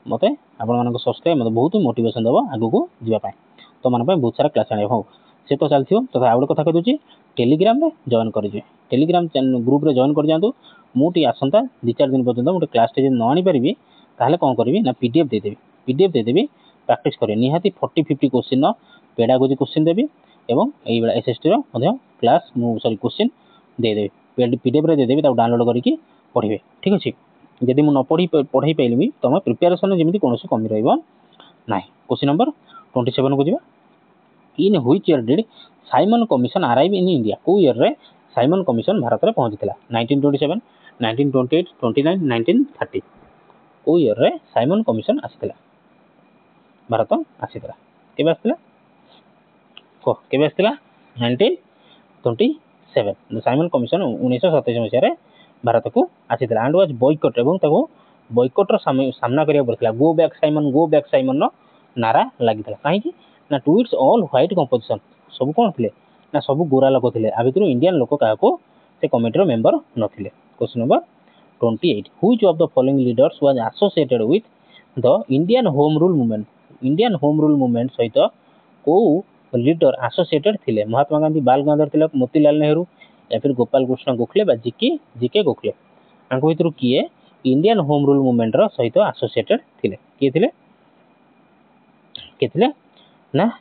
मत आप सब्सक्राइब मतलब बहुत मोटिवेशन देव आगू जावाई तो मन बहुत सारा क्लास आने हो से तो चलती तथा आउ गोटे कथा कहूँ टेलीग्राम रे जॉइन करेंगे टेलीग्राम ग्रुप रे जॉइन कर जातु मुझे आसंता 2-4 दिन पर्यटन गोटे क्लास टे न आनी पारि ताहले कौन करी ना पीडीएफ देदेवी प्रैक्टिस करें निहाती 40-50 क्वेश्चन पेडागोजी क्वेश्चन देवी एवं ये एसएसटी क्लास सॉरी क्वेश्चन देदेवी पीडीएफ रे देदेवी डाउनलोड करके पढ़े ठीक अच्छे जदि मुझे न पढ़ाई पाइली तुम प्रिपेरेसन जमी कौन कमी रहा क्वेश्चन नंबर 27 को जावा in which year did Simon commission arrive in India को ईयर रे साइमन कमिशन भारत में पहुंची 1927 1928 29 1930 को ईयर रे साइमन कमिशन आसीला भारत आसीला केबे आसीला केबे आसीला 1927 साइमन कमिशन 1927 मसीह भारत को आसीला एंड वाज बॉयकॉट एवं ताको बॉयकॉटर सामना करिया पड़थिला गो बैक साइमन नारा लागितला काहे ना to its all white composition सब कौन थे ना सब गोरा लोक थे आ भर इंडियन लोक क्या से कमिटी मेंबर नथिले question number 28 which of the following leaders was associated with the Indian home rule movement सहित को लीडर एसोसिएटेड थे महात्मा गांधी बाल गंगाधर तिलक मोतीलाल नेहरू या फिर गोपाल कृष्ण गोखले बा जीके गोखले आंक भर किए इंडियन होम रूल मूवमेंट सहित एसोसिएटेड थे किए थे ना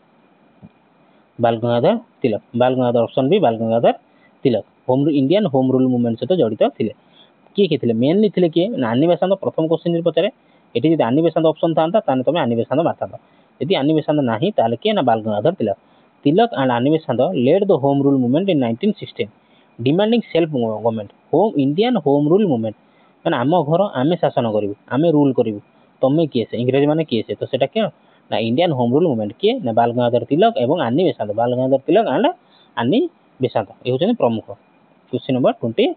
बाल गंगाधर ऑप्शन बी बाल गंगाधर तिलक इंडियन होम रूल मूवमेंट सहित जड़ित थे किए मेनली थे किए ना आनी बेसांत प्रथम क्वेश्चन पचारे ये जब आनी बेसांत ऑप्शन था तुम आनी बेसांत मारता यदि आनी बेसांत ना ताल किए ना बाल Gangadhar Tilak and Annie Besant led the home rule movement in 1916 demanding self government Indian home rule movement मैंने आम घर आम शासन करूँ आम रूल करूँ तुम्हें किए से इंग्रेज मैंने किए से तो सेटा क्या ना इंडियन होम रूल मूवमेंट किए ना बाल गंगाधर तिलक एवं आनी बेसांत बाल गंगाधर तिलक एंड आनी बेसांत ये होते प्रमुख question number 29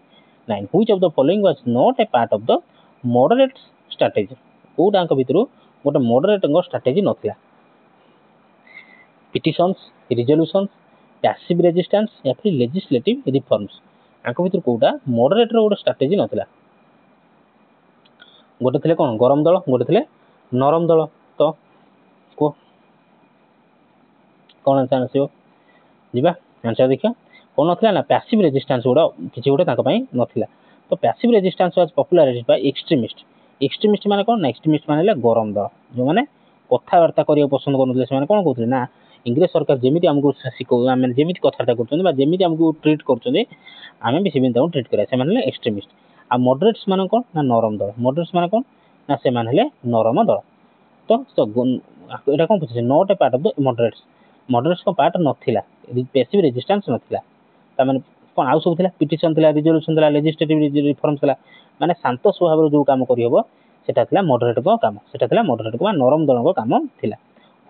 which of the following was not a part of the moderate strategy कोटा भितर गोटे मॉडरेट स्ट्रेटेजी नथिला पिटिशंस रिजोल्यूशंस पैसिव रेजिस्टेंस या फिर लेजिस्लेटिव रिफॉर्म्स आंक भितर कोटा मॉडरेट गोटे स्ट्रेटेजी नथिला गोटे थे कौन गरम दल गोटे थे नरम दल तो कौन आंसर आसो जी आंसर देखिए कौन ना ना पैसिव रेजिस्टेंस गुड़ा किसी गोटे नाला तो passive resistance was popularized by extremist माने कौन ना एक्सट्रीमिस्ट माने गरम दल जो मैंने कथबार्ता करने पसंद करुले कौन कहते ना इंग्रेज सरकार जमी आमको शिखा जमी कथबार्ता करमी आमको ट्रिट करें भी सेमती ट्रिट करें एक्सट्रीमिस्ट आ मॉडरेट्स मान कौन ना नरम दल मॉडरेट्स मान कौन ना से नरम दल तो यहाँ कौन पूछे not a part of the moderates को पार्ट नाला पैसिव रेजिस्टेंस नाला तार कौन आउ सब पिटिशन रिजोल्यूशन लेजिस्लेटिव रिफॉर्म्स माने शांत स्वभाव जो काम करहब सेटा मॉडरेट काम सेटा मॉडरेट नरम दल काम थिला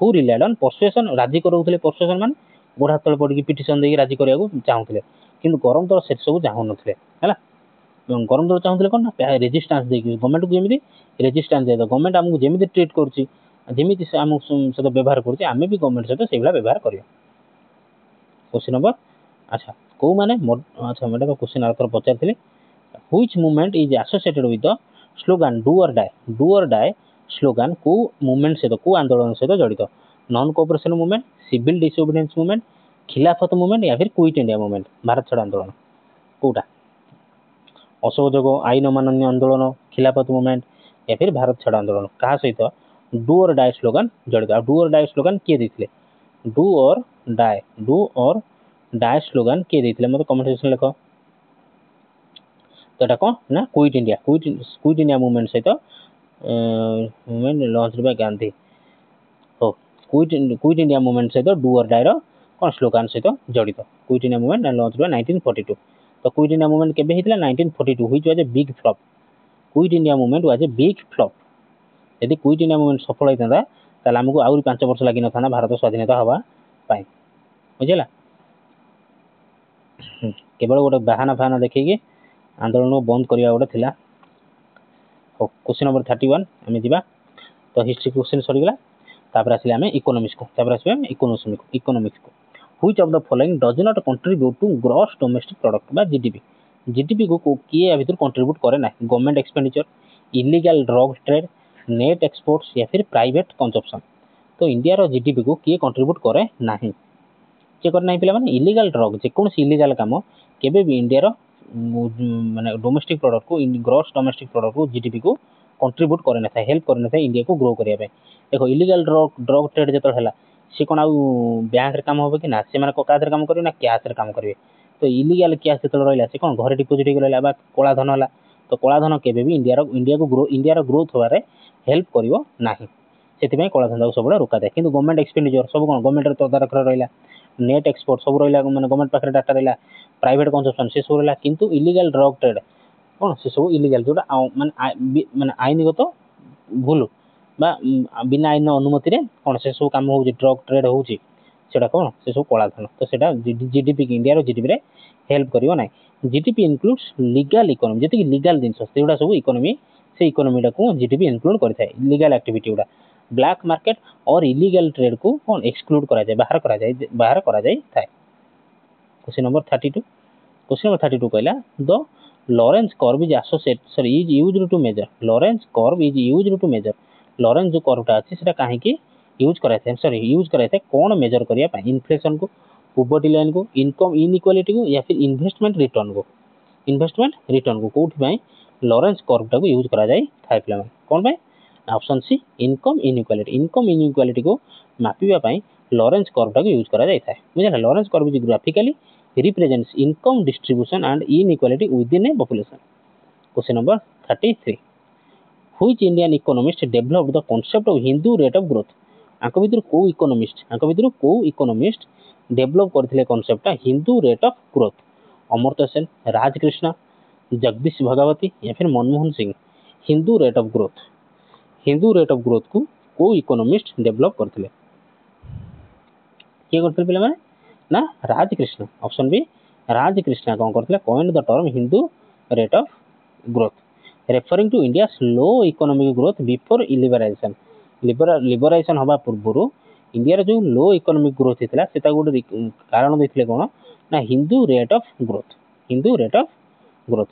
हु रिलायड ऑन परसुएशन राजी करोले परसुएशन मान गोड़ हाथ तले पड़ी पिटिशन देके राजी करने चाहूले किंतु गरम दल से सब चाहू नथिले है गरम दल चाहूले कौन ना रेजिस्टेंस देखिए गवर्नमेंट को जमी रेजिस्टेंस दे गवर्नमेंट आमको जमी ट्रिट करुँच जमी आम सहित व्यवहार करें आम भी गवर्नमेंट सहित से व्यवहार करें क्वेश्चन नंबर अच्छा कौ मैंने अच्छा मैं क्वेश्चन आर पचारि which movement is associated with the slogan do or die slogan को मूवमेंट सहित को आंदोलन सहित जड़ित non cooperation movement, civil disobedience movement, Khilafat movement या फिर क्विट इंडिया मूवमेंट, भारत छाड़ आंदोलन कोटा, असहयोग आईन अमान्य आंदोलन, खिलाफत मूवमेंट या फिर भारत छाड़ आंदोलन क्या सहित do or die slogan जड़ित। Do or die slogan किए देते? डू और डाई स्लोगान किए देते मतलब कमेंट सेक्शन लिख। तो এটা कौन ना क्विट इंडिया मूवमेंट सहित मूवमेंट लॉन्च बाय गांधी। हो क्विट इंडिया मूवमेंट सहित डू और डाई कौन स्लोगान सहित जड़ित। Quit India movement launch by 1942। तो क्विट इंडिया मूवमेंट केबे हितला 1942 which was a big flop. Quit India movement was a big flop. यदि क्विट इंडिया मूवमेंट सफल होता ताले हमको आउरी 5 वर्ष लगी न था भारत स्वाधीनता हवा पाई बुझिला। केवल गोटे बाहाना फाना देखिए आंदोलन बंद करवा गोटे थिला। हो क्वेश्चन नंबर 31 आम जा। तो हिस्ट्री क्वेश्चन सरीगला तापर आसिले आम इकोनॉमिक्स को तापर आसिबे इकोनॉमिक्स को which of the following does not contribute to gross domestic product बा जीडीपी। जीडीपी को किए या भीतर कंट्रीब्यूट करे ना? Government expenditure, illegal drug trade, net exports या फिर प्राइवेट कंजप्शन। तो इंडिया रो जीडीपी को किए कंट्रीब्यूट करे ना? किए करे ना पिला माने इलीगल ड्रग जेकोसी इलीगल काम केबे भी इंडिया रो माने डोमेस्टिक प्रोडक्ट को ग्रॉस डोमेस्टिक प्रोडक्ट को जीडीपी को कंट्रीब्यूट करे ना हेल्प करे ना इंडिया को ग्रो करिया पे। देखो इलीगल ड्रग ट्रेड जेतो हला सी कोन आउ बैंक रे काम होबे कि ना से माने कादर काम करिवे ना कैश रे काम करिवे। तो इलीगल कैश जेतो रहला से कोन घरे डिपोजिट हो रहला बा कोला धन हला। तो कोला धन केबे भी इंडिया रो ग्रोथ होबारे हेल्प करिवो नाही। सेति कोला धंदा सब रोका जाए। किंतु गवर्नमेंट एक्सपेंडिचर सब कोन गवर्नमेंट रे तदारख रहला। नेट एक्सपोर्ट सब रहला माने गवर्नमेंट पाखरे डाटा रहला। प्राइवेट कंजप्शन से सब रहला। किंतु इलीगल ड्रग ट्रेड कौन से सब इलीगल जोटा माने आईनगत भूल बा बिना आईन अनुमति रे कौन से सब काम होउची ड्रग ट्रेड होउची सेटा कौन से सब कोला धन। तो सेटा जीडीपी इंडिया रो जीडीपी रे हेल्प करिवो नै। जीडीपी इनक्लूड्स लीगल इकोनॉमी जेति लीगल जिंस सेउडा सब इकोनॉमी से इकोनॉमीटा को जीडीपी इनक्लूड करथाय। लीगल एक्टिविटी उडा ब्लैक मार्केट और इलीगल ट्रेड को कौन एक्सक्लूड करा जाय बाहर करा जाय थाय। क्वेश्चन नंबर 32 क्वेश्चन नंबर 32 कहला the Lorenz curve is used to measure. Lorenz curve is used to measure. Lorenz जो कर्वटा अछि सेटा काहे की यूज कराय थे कौन मेजर करिया पाए? इन्फ्लेशन को, पॉवर्टी लाइन को, इनकम इनइक्वालिटी को या फिर इन्वेस्टमेंट रिटर्न को कोठी पाए लॉरेंस कर्वटा को यूज करा जाय थाय पिला माने कोन पाए? ऑप्शन सी इनकम इनइक्वालिटी को मापिबा पाए लॉरेंस कर्वटा को यूज करा जाय थाय बुझला। Lawrence curve is graphically represents income distribution and inequality within a population. Question number 33 which Indian economist developed the concept of Hindu rate of growth? आंक भितर को इकोनॉमिस्ट डेवलप करथिले concept Hindu rate of growth? Amartya Sen, Rajkrishna, Jagdish Bhagwati या फिर Manmohan Singh. Hindu rate of growth को economist develop करथिले? किए करथिले पिला माने ना राजकृष्ण। ऑप्शन बी राजकृष्ण कौन करथिले coined the term Hindu rate of growth referring to India slow economic growth before liberalization हवा पूर्व इंडिया जो लो इकोनॉमिक ग्रोथ होता है गोटे कारण देते कौन ना हिंदू रेट ऑफ ग्रोथ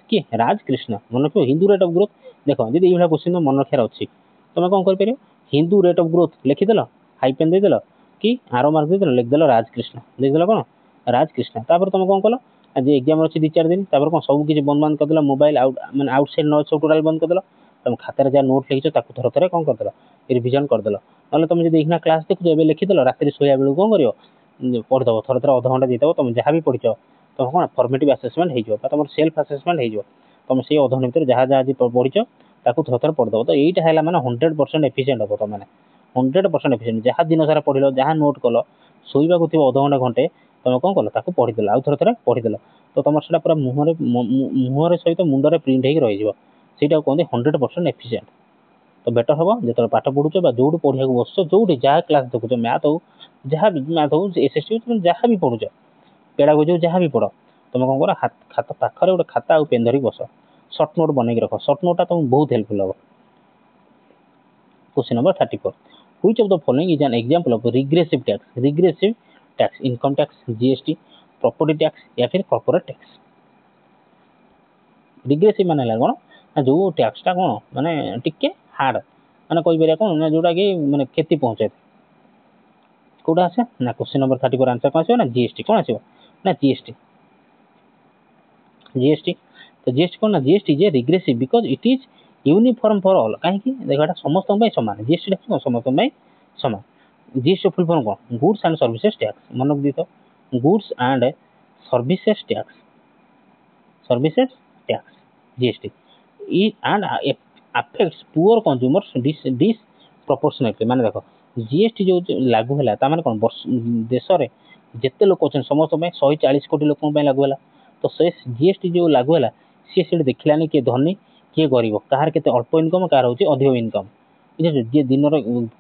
किए राजकृष्ण मन रख हिंदू रेट ऑफ ग्रोथ। देख जी ये क्वेश्चन मन रखार अच्छी तुम कौन कर हिंदू रेट ऑफ ग्रोथ लिखिदेल हाइपेन देदेल कि आरो मार्क देदेल लिखदेल राजकृष्ण लिखदेल कौन राजकृष्ण। तापर तुम कौन कल आज एग्जाम अच्छी 2-4 दिन तापर कौन सब किसी बंद करदेल मोबाइल माने आउटसाइड नॉइज सब टोटाल बंद करदेल तुम खातार जहाँ नोट लिखिଛ ताकू थर थर कौन करदेल रिविजन करदेल। ना तुम जब देखना क्लास देखुच ए लिखिदेल राति शोया बेलू कौन कर पढ़ीदेव थर थर अध घंटा देदेव तुम जहाँ भी पढ़ीछ तुम कौन फर्मेटिव आसेसमेंट हो तुम सेल्फ आसेसमेंट हो तुम से अध घंटे भर जहाँ जहाँ पढ़ीछ ताकू थर थर पढ़ीदेव। तो यहीटा है मैंने 100% एफिशिएंट हम तुम मैंने 100% एफिशिएंट जहाँ दिन सारा पढ़ल जहाँ नोट कल शोवा थी अध घंटे तुम कौन कल ताकू पढ़ीदेल आउ थर थर पढ़ीदेल तो तुम से पूरा मुहर सहित मुंडे प्रिंट हो रही कहते 100% एफिशिएंट। तो बेटर हम जो पाठ पढ़ुच जो पढ़ा बस जो जहाँ क्लास देखुच मैथ हो जहाँ भी मैथ हो एसएसटी तुम जहाँ भी पढ़ुच पेडागोजी जहाँ भी पढ़ तुम कौन कर खाता पाखे गोटे खाता और पेन धरिक बस सर्ट नोट बनई रख सर्ट नोटा तुम बहुत हेल्पफुल हम। Question number 34 which of the following is an example of regressive tax income tax GST property tax या फिर कॉर्पोरेट टैक्स। रिग्रेसिव माने कौन ना जो टैक्सटा कौन माने टिके हार्ड माने कोई बेरिया कौन ना जोटा कि माने क्षति पहुंचे कौटा आसे ना क्वेश्चन नंबर 34 आंसर कौन आसो ना जीएसटी कौन आसो ना जीएसटी जीएसटी तो जीएसटी कौन ना जीएसटी जे regressive because it is uniform for all कहीं देखा समस्त सामान जीएसटी समस्त सामान जीएसटी फुल फॉर्म कौन गुड्स एंड सर्विसेज टैक्स मन दी तो goods and services tax GST and affects poor consumers disproportionately माने देखो जीएसटी जो लागू है तार कौन देश में जिते लोक अच्छा समस्त 140 कोटी लोक लागू है तो से जीएसटी जो लागू है सी से देखलानी किए धनी किए गरीब कहार के अल्प इनकम कहार हूँ अधिक इनकम बुझे जी दिन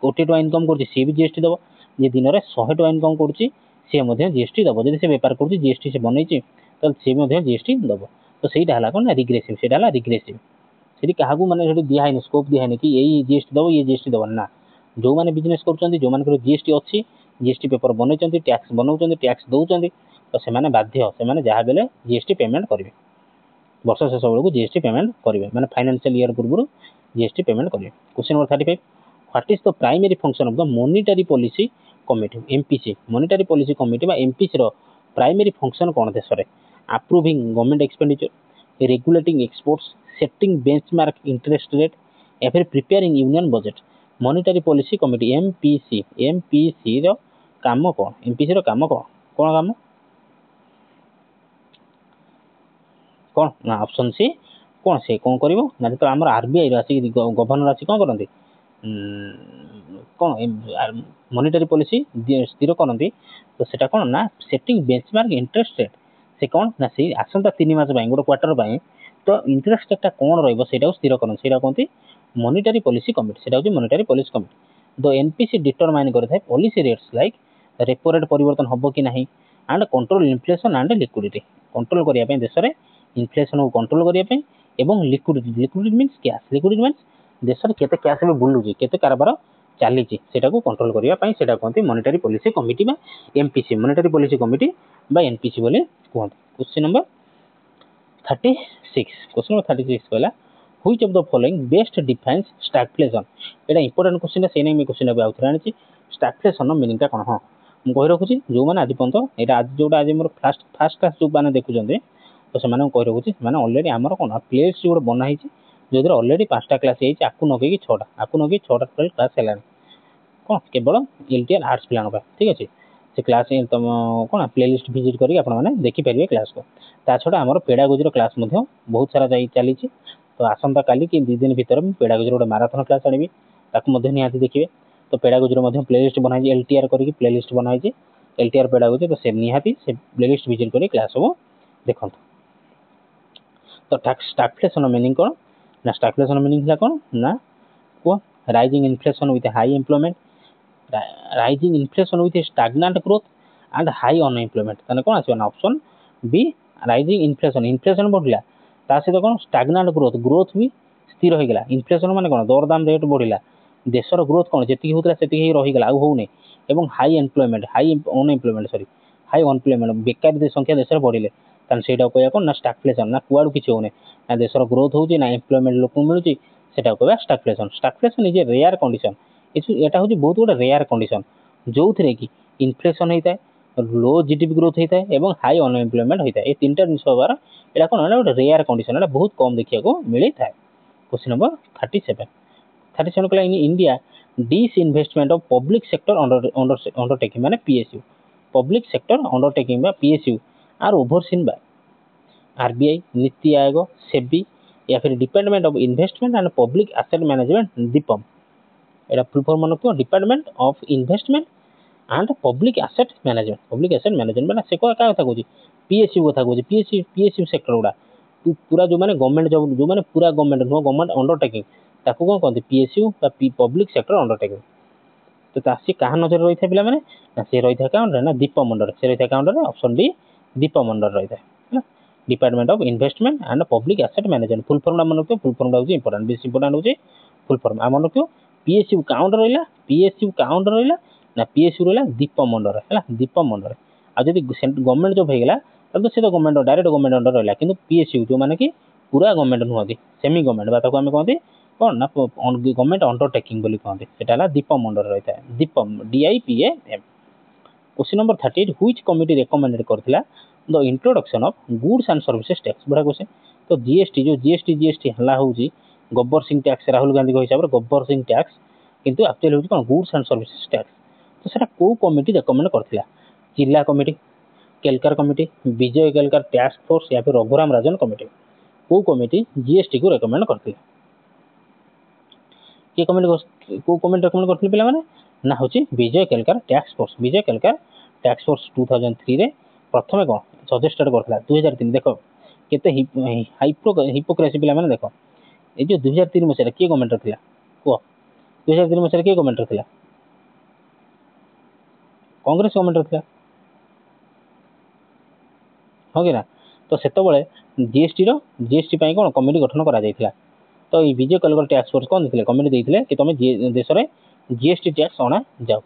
कोटी टका इनकम कर सी भी जीएसटी दब जी दिन में 100 टका इनकम कर जीएसटी दब जब से बेपार कर जीएसटी से बनई तो सी जीएसटी दब तो सहीटा है कौन रिग्रेसिव से रिग्रेसिव से क्या माने दिखाई स्कोप दिखाई कि यही जीएसटी दब ये जीएसटी दब ना जो मैंने बिजनेस कर जो मान जीएसटी अच्छी जीएसटी पेपर बनई टैक्स बनाऊँ टैक्स दौरान तो से बाध्य से जहाँ बेले जीएसटी पेमेंट करेंगे वर्ष शेष बेलू जीएसटी पेमेंट करेंगे मैंने फाइनेंशियल ईयर पूर्व जीएसटी पेमेंट करेंगे question number 35 what is the primary function of the monetary policy committee MPC monetary policy committee बा एमपीसी रो प्राइमरी फंक्शन कौन देश में approving government expenditure regulating exports setting benchmark interest rate या फिर preparing union budget monetary policy committee MPC रो काम कौन एमपीसी रो काम कौन कौन काम कौन ना ऑप्शन सी कौन से कौन कर ना जो आम आरबीआई आसिक गवर्नर आसिक कौन करती कौन मॉनिटरी पॉलिसी स्थिर करती तो सेटा कौन ना सेटिंग बेंचमार्क इंटरेस्ट रेट से कौन ना से आसंता 3 मास गोटे क्वार्टर तो इंटरेस्ट रेटा कौन रहा स्थिर करते कहते मॉनिटरी पॉलिसी कमिटी से हूँ monetary policy committee the NPC determine करता है policy rates like repo rate परिवर्तन हम कि ना and control inflation and liquidity control करने देश में इन्फ्लेशन को कंट्रोल करने liquidity means cash liquidity means देश में केते कैश भी बुलूची केते कारबार चली कंट्रोल करने से कहते मॉनिटरी पॉलिसी कमिटी बा एमपीसी मॉनिटरी पॉलिसी कमिटी बा एनपीसी बोले कहते क्वेश्चन नंबर 36 क्वेश्चन नंबर 36 कहला which of the following best defines stagflation Etah important question से नहीं क्वेश्चन आउथरे आनी स्टैगफ्लेशन मीनिंगटा कौन हाँ मुझे कही रखुच्छी जो मैंने आज पर्यटन यहाँ आज जोटा आज मोर फास्ट क्लास जो मैंने देखुं तो से कही रखुच्छी मैंने अलरेडी आमर कौन प्ले लिस्ट गोटे बनाई जो अलरेडी 5टा क्लास आपको नगे 6टा आपको नगे 6टा टोटल क्लास है कौन केवल एलटीआर आर्ट्स पिला ठीक अच्छे से क्लास तुम कौन प्ले लिस्ट भिजिट करके आपने देखिपारे क्लास को ता छड़ा आमर पेडागोजी क्लास बहुत सारा चली तो आसंता काली कि 2 दिन भीतर पेडागोजी गोटे माराथन क्लास आनी ताकू निहाती देखिए तो पेडागोजी प्ले लिस्ट बनाई एलटीआर करके प्ले लिस्ट बनाई एलटीआर पेडागोजी तो से निहाती से प्ले लिस्ट भिजिट कर क्लास सब देखो तो स्टैगफ्लेशन मीनिंग कौन ना स्टैगफ्लेशन मीनिंग है कौन ना को rising inflation with high employment rising inflation with stagnant growth and high unemployment ताने कौन आसो ना option B rising inflation inflation बढ़ला ता सहित कौन स्टैग्नेंट ग्रोथ भी स्थिर हो गला इन्फ्लेशन माने कौन दरदाम रेट बढ़ला देशर ग्रोथ कौन जी होता से रहीगला आने और high employment high unemployment sorry high unemployment बेकारी संख्या देश में बढ़ले से कह कौन ना स्टैगफ्लेशन ना कुआड़ किसी होने ना देशर ग्रोथ हो ना एम्प्लॉयमेंट लोक मिलूँ से कह stagflation stagflation is a rare condition यहाँ हूँ बहुत गोटे रेयर कंडीशन जो थे कि इन्फ्लेशन होता है लो जीडीपी ग्रोथ होता है और हाई अनएम्प्लॉयमेंट होता है ये 3टा जिन हबार यहाँ कौन है गोटे रेयर कंडीशन यहाँ बहुत कम देखा मिली था क्वेश्चन नंबर 37 कहला in India disinvestment of public sector undertaking माने PSU public sector undertaking PSU are overseen by RBI NITI Aayog SEBI या फिर department of investment and public asset management DIPAM एटा फुल फॉर्म मन को department of investment and public asset management मैंने से क्या कथा कहूँ पीएसयू कथा कहूँ पीएसयू सेक्टर गुड़ा पूरा जो मैंने गवर्नमेंट जॉब जो मैंने पूरा गवर्नमेंट नुह गवर्नमेंट अंडरटेकिंग ताकू कौन कहते पीएसयू पब्लिक सेक्टर अंडरटेकिंग तो सी क्या नजर रही है पे सी रही है क्या ना दीपम अंडर से रही है क्या ऑप्शन डी दीपम अंडर रही है department of investment and public asset management full form मन रखियो फुल फॉर्म हूँ इंपोर्टेंट बेस इंपोर्टेंट हूँ फुल फॉर्म आ मन रखियो पीएसयू काउंटर रहा पीएसयू काउंटर रहा ना पीएसयू रहा दीपम अंडर है दीपम अंडर आज गवर्नमेंट जॉब होगा तो सी तो गवर्नमेंट डायरेक्ट गवर्नमेंट अंडर रहा कि पीएसयू जो मैंने कि पूरा गवर्नमेंट नुहति सेमी गवर्नमेंट आम कहते कौन ना गवर्नमेंट अंडरटेकिंग कहते दीपम अंडर रही है DIPAM DIPAM question number 38 which committee recommended करथिला the introduction of goods and services tax बड़ा क्वेश्चन तो जीएसटी हला होउची गब्बर सिंह टैक्स राहुल गांधी हिसाब रे गब्बर सिंह टैक्स किंतु एक्चुअली होउची कोन गुड्स एंड सर्विसेज टैक्स तो सेटा को कमिटी रेकमेंड करथिला जिला committee Kelkar committee Vijay Kelkar task force या फिर रघुराम राजन कमिटी को कमिटी जीएसटी को रेकमेंड करथिला के कमिटी को कमिटी रेकमेंड करथिले पिला माने ना होची विजय केलकर टैक्स फोर्स 2003 रे प्रथमे कोन सजेस्टेड करथिला 2003 देखो केते हिपोक्रेसी पिला माने देखो ए जो 2003 मसिया के गवर्नमेंट थिला को 2003 मसिया के गवर्नमेंट थिला कांग्रेस गवर्नमेंट थिला हो कि ना तो सेत बळे जीएसटी पई कोन कमिटी गठन करा जायथिला तो ये विजय कलकर टैक्स फोर्स कौन देथिले कमिटी देथिले कि तुम देश रे जीएसटी टैक्स अणा जाओ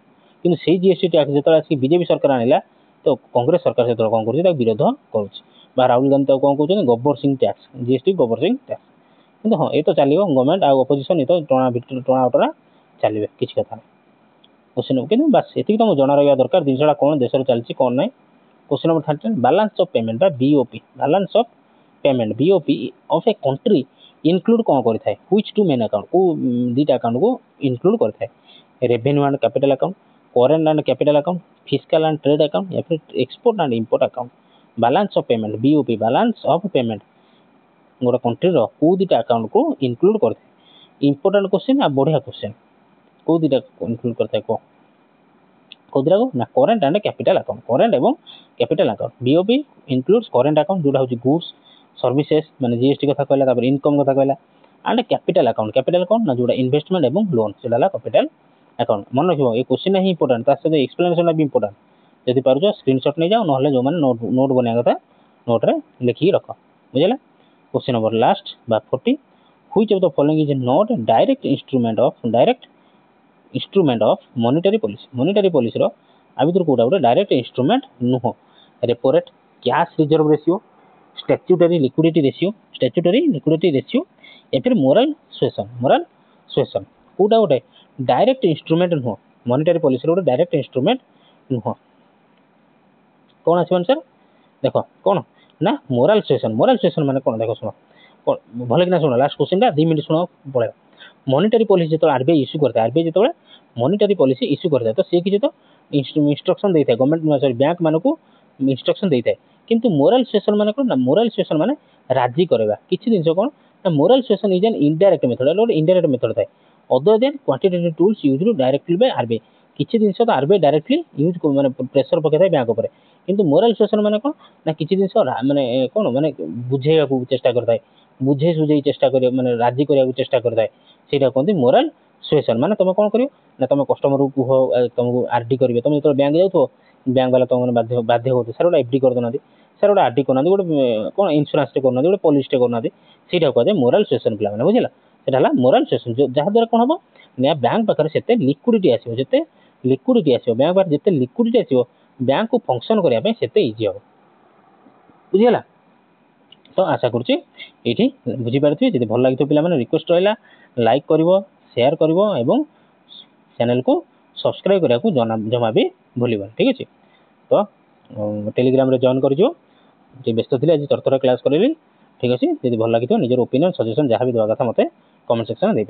किंतु सेही जीएसटी टैक्स जेतला आसी बीजेपी सरकार आनिला तो कांग्रेस सरकार सेतला कोन करछि ताक विरोध करूछि बा राहुल गांधी ताक कोन कहउछन Gabbar Singh tax GST Gabbar Singh tax किंतु हां ए तो चलिबो गवर्नमेंट आ ऑपोजिशन ए तो टोना उटरा चलिबे किछ कथा क्वेश्चन किंतु बस एतिक तुम जणा रहबा दरकार दिनसडा कोन देश रे चलछि कोन नै question number 13 balance of payment बा BOP balance of payment BOP of a country include कौन करता है व्हिच टू मेन अकाउंट को दीटा अकाउंट को इनक्लूड करता है revenue and capital account current and capital account fiscal and trade account या फिर export and import account balance of payment BOP balance of payment गोटे कंट्री रो को दीटा अकाउंट को include करता है इंपोर्टेंट क्वेश्चन आ बढ़िया क्वेश्चन को दीटा इनक्लूड करता है को दीटा को ना current and capital account current एवं capital account BOP includes current account जोटा होची गुड्स सर्विसेज माने जीएसटी कथा कहला तापर इनकम कथा कहला एंड कैपिटल अकाउंट ना जोड़ा इन्वेस्टमेंट एवं लोन सेला कैपिटल अकाउंट मन रखिबो ए क्वेश्चन ही इंपोर्टेंट ता से एक्सप्लेनेशन भी इंपोर्टेंट जदि पारुछ स्क्रीनशॉट नै जाओ नहले जो माने नोट बना कथा नोट रे लिखि रख बुझला क्वेश्चन नंबर लास्ट बा 40 which of the following is not direct instrument of monetary policy रो आ भीतर कोडा गोटे डायरेक्ट इंस्ट्रूमेंट नुहो repo rate cash reserve ratio statutory liquidity ratio या फिर मोरल सुएसन कोटा गोटे डायरेक्ट इंस्ट्रूमेंट नुह मॉनेटरी पॉलिसी गोटे डायरेक्ट इंस्ट्रूमेंट नुह कौन आसो आंसर देखो कौन ना मोरल सुएसन माने कौन देखो सुनो भले कि ना सुनो लास्ट क्वेश्चन दा 2 मिनिट सुनो पळे मॉनेटरी पॉलिसी तो आरबीआई इश्यू करता है आरबीआई जेतबे मॉनेटरी पॉलिसी इश्यू करता है तो से किछि तो इंस्ट्रक्शन देता है गवर्नमेंट सॉरी बैंक मानको इंस्ट्रक्शन देता है किंतु मोरल सुएसन माने कोन ना मोरल सुएसन माने राजी करबा किछि दिन कोन ना moral suasion is an indirect method लोड इनडायरेक्ट मेथड थाए other than quantitative tools used directly by RBI किछि दिन तो आरबीआई डायरेक्टली यूज को माने प्रेशर पके थाए बैंक ऊपर किंतु मोरल सुएसन माने कोन ना किछि दिन माने कोन माने बुझेया को चेष्टा करता है बुझे सुझे चेष्टा करे माने राजी करिया चेष्टा करता है सेटा कोन मोरल सुएसन माने तुम कोन करियो ना तुम कस्टमर को कह तुमको आरडी करिवे तुम जो बैंक जाउथो बैंक वाला तुम बाध्य होते सर गोटे एफडी करदे ना सर गोटे आरडी करना गोटे कौन इन्शुरांस करना गोटे पॉलिसी करना सीटा कहते मोरल सुएसन पे बुझला सेटा मोरल सुएसन जहाँ द्वारा कौन हम ना बैंक पाखे से लिक्विडिटी आसो जिते लिक्विडिटी आसो बैंक पाखे जिते लिक्विडिटी आसो बैंक को फंक्शन करने से इजी हम बुझीगला तो आशा करुच्ची ये बुझीपारे जी भल लगी पे रिक्वेस्ट रहा लाइक कर शेयर कर चैनल को सब्सक्राइब करने को जमा भी भूल ठीक अच्छे तो टेलीग्राम रे जॉइन कर व्यस्त थी आज थर क्लास करी ठीक अच्छे जी भल लगी निजर ओपिनियन सजेशन जहाँ भी देवा कथा मत कमेंट सेक्शन दे